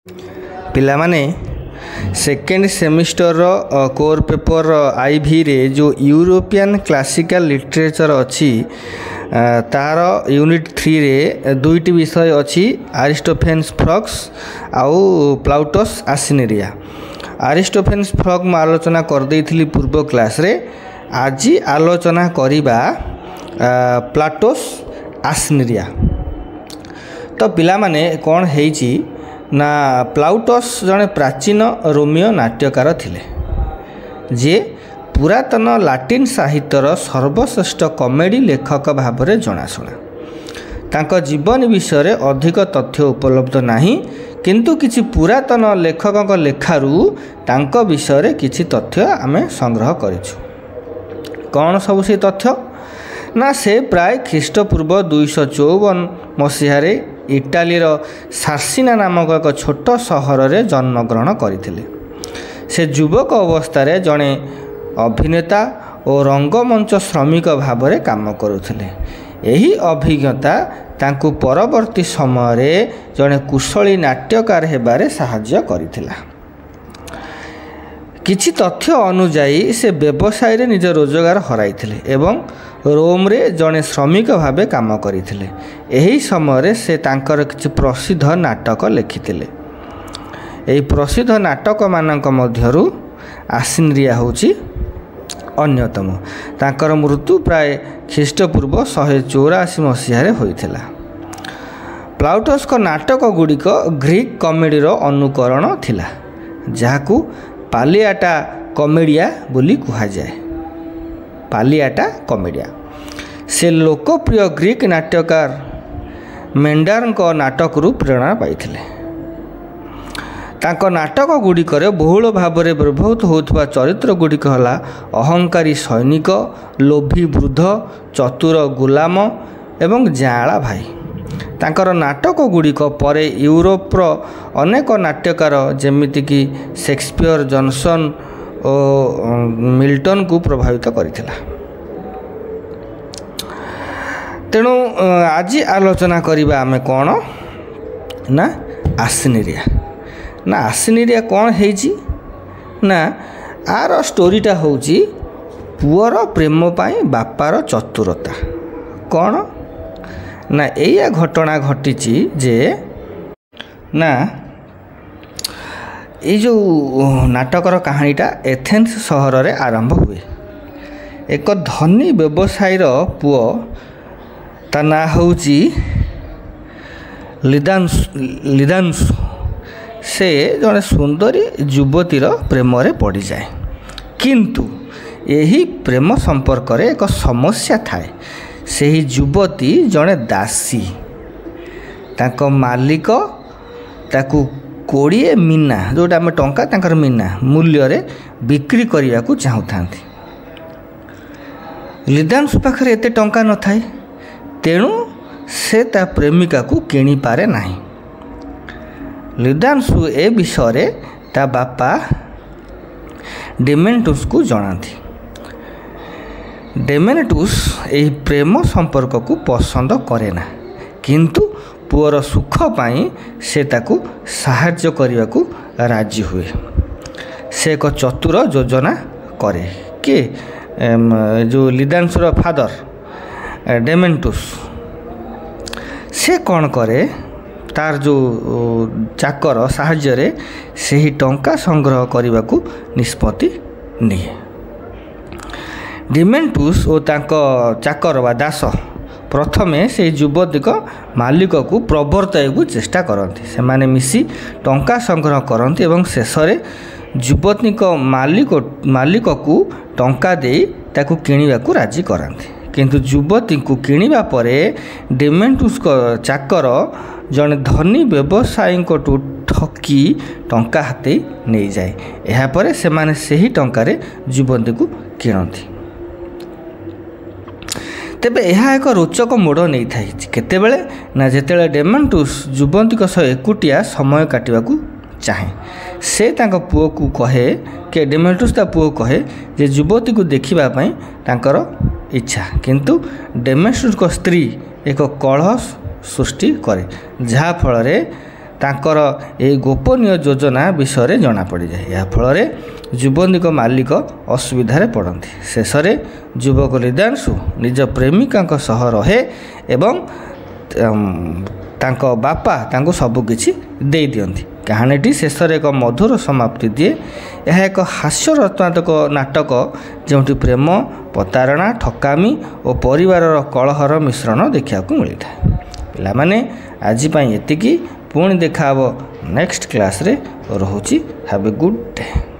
पिलामाने second semester core paper IV रे जो European classical literature अच्छी तार यूनिट 3 रे दुईटी विषय अच्छी अरिस्टोफेन्स फ्रग्स आउ प्लाउटस आसिनेरिया। अरिस्टोफेन्स फ्रग में आलोचना कर देइथिली पूर्व क्लास रे। आज आलोचना करिबा प्लाटोस आसिनेरिया। तो पिला माने कौन हेइची ना प्लाउटस जड़े प्राचीन रोमियो नाट्यकार थिले जे पुरातन लाटिन साहित्यर सर्वश्रेष्ठ कॉमेडी लेखक भाव में जनाशुना। तांको जीवन विषय अधिक तथ्य उपलब्ध नहीं, किंतु किछि पुरातन लेखकों लेखारू तांको विषय किछि तथ्य आमे संग्रह करिछु। कौन सब से तथ्य ना से प्राय ख्रीष्टपूर्व 254 मसीह इटालीर सार्सिना नामक एक छोट सहर में जन्मग्रहण करथिले। से युवक अवस्था जड़े अभिनेता और रंगमंच श्रमिक भाव में काम करुथिले। एही अभिज्ञता तांकु परवर्ती समय जड़े कुशली नाट्यकार हेबारे साहाय्य करिथिला। किछि तथ्य अनुजाई से व्यवसाय रे निज रोजगार हराइथिले एवं रोम रे जड़े श्रमिक भाव काम करथिले। एही समय से तांकर किछि प्रसिद्ध नाटक लिखिथिले। एही प्रसिद्ध नाटक मानक मध्यरु आसिनेरिया होछि अन्यतम। तांकर मृत्यु प्राय ख्रीष्टपूर्व 184 मसीह होइथिला। प्लाउटस को नाटक गुड़िक ग्रीक कॉमेडीर अनुकरण थिला, जहाकू पालियाटा कॉमेडिया बोली कहा जाए। पालियाटा कॉमेडिया से लोकप्रिय ग्रीक नाट्यकार मेंडार को नाटक रू प्रेरणा पाइथिले। तांको नाटक गुड़िक बहुल भाव में व्यवहृत होता चरित्र गुड़िक हला अहंकारी सैनिक, लोभी वृद्ध, चतुर गुलाम एवं जाला भाई। तांकर नाटक गुड़िक पर यूरोपर अनेक नाट्यकार जेमितिकी शेक्सपियर, जॉनसन और मिल्टन को प्रभावित करथिला। तेणु आज आलोचना करिबा आमे कौन ना आसिनेरिया। ना आसिनेरिया कौन हेइची ना आर स्टोरीटा होउची पुअर प्रेम पाई बापार चतुरता। कौन ना एया घटना घटीची जे ना ये जो नाटकर कहानीटा एथेन्स सहर रे आरंभ हुए। एक धनी व्यवसायीर पुओ ता ना होउची लिदांशु से जड़े सुंदरी युवतीर प्रेम रे पड़ जाए। किंतु यही प्रेम संपर्क रे एक समस्या थाए। सेही युवती जड़े दासी, ताको मालिक ताकू 20 मीना जोटा आम टंका तांकर मीना मूल्य रे बिक्री करने को चाहूँगी। लिदांशु पाखे एते टंका न थाए, तेणु से ता प्रेमिका को किणी पारे नाही। लिदांशु ए विषय ता बापा डेमेंटुस को जनाती। डेमेंटुस यही प्रेम संपर्क को पसंद करे ना, किंतु पुअर सुख पाई से ताकू साहाय्य करने को राजी हुए। से एक चतुर योजना करे कि जो लिदांशुर फादर डेमेंटुस से कौन करे, तार जो चाकर साहाय्य रे सही टंका संग्रह करने को निष्पत्ति निये। डेमेंटुस और तांको चाकर वा दास प्रथमे से युवती को मालिक को प्रवर्तन को चेष्टा करती। से माने मिसी टंका संग्रह करती एवं शेष में युवती को मालिक को टंका दे ताकू किणवा को राजी कराती। किंतु युवती को किणवा परे डेमेंटुस को चाकर जड़े धनी व्यवसायी को ठकी टंका हाथे नहीं जाए। यापर से माने सही टंकार युवती को किणती। तेबे यह एक रोचक मोड़ नहीं था केतेबेले ना जेतेबेले डेमेंटुस युवती सह एकुटिया समय काटिबा को चाहे। से तांको पुओ को कहे कि डेमेंटुस ता पुओ कहे जे युवती को देखिबा पई तांकर इच्छा, किंतु डेमेंटुस को स्त्री एक कलह सृष्टि करे, जहा फल ତାଙ୍କର ଏହି ଗୋପନୀୟ ଯୋଜନା ବିଷୟରେ ଜଣାପଡ଼ିଯାଏ। ଏହାଫଳରେ ଯୁବତୀଙ୍କ ମାଲିକ ଅସୁବିଧାରେ ପଡ଼ନ୍ତି। ଶେଷରେ ଯୁବକ ରିଦାଂଶୁ ନିଜ ପ୍ରେମିକାଙ୍କ ସହ ରହେ ଏବଂ ତାଙ୍କ ବାପା ତାଙ୍କୁ ସବୁକିଛି ଦେଇଦିଅନ୍ତି। କାହାଣୀଟି ଶେଷରେ ଏକ ମଧୁର ସମାପ୍ତି ଦିଏ। ଏହା ଏକ ହାସ୍ୟରତ୍ନାତ୍ମକ ନାଟକ ଯେଉଁଠି ପ୍ରେମ, ପ୍ରତାରଣା, ଠକାମି ଓ ପରିବାରର କଳହର ମିଶ୍ରଣ ଦେଖିବାକୁ ମିଳିଥାଏ। ପିଲାମାନେ ଆଜି ପାଇଁ ଏତିକି। ପୁଣି ଦେଖା ହେବ ନେକ୍ସଟ କ୍ଲାସ୍ରେ। ରହୁଛି। Have A good day.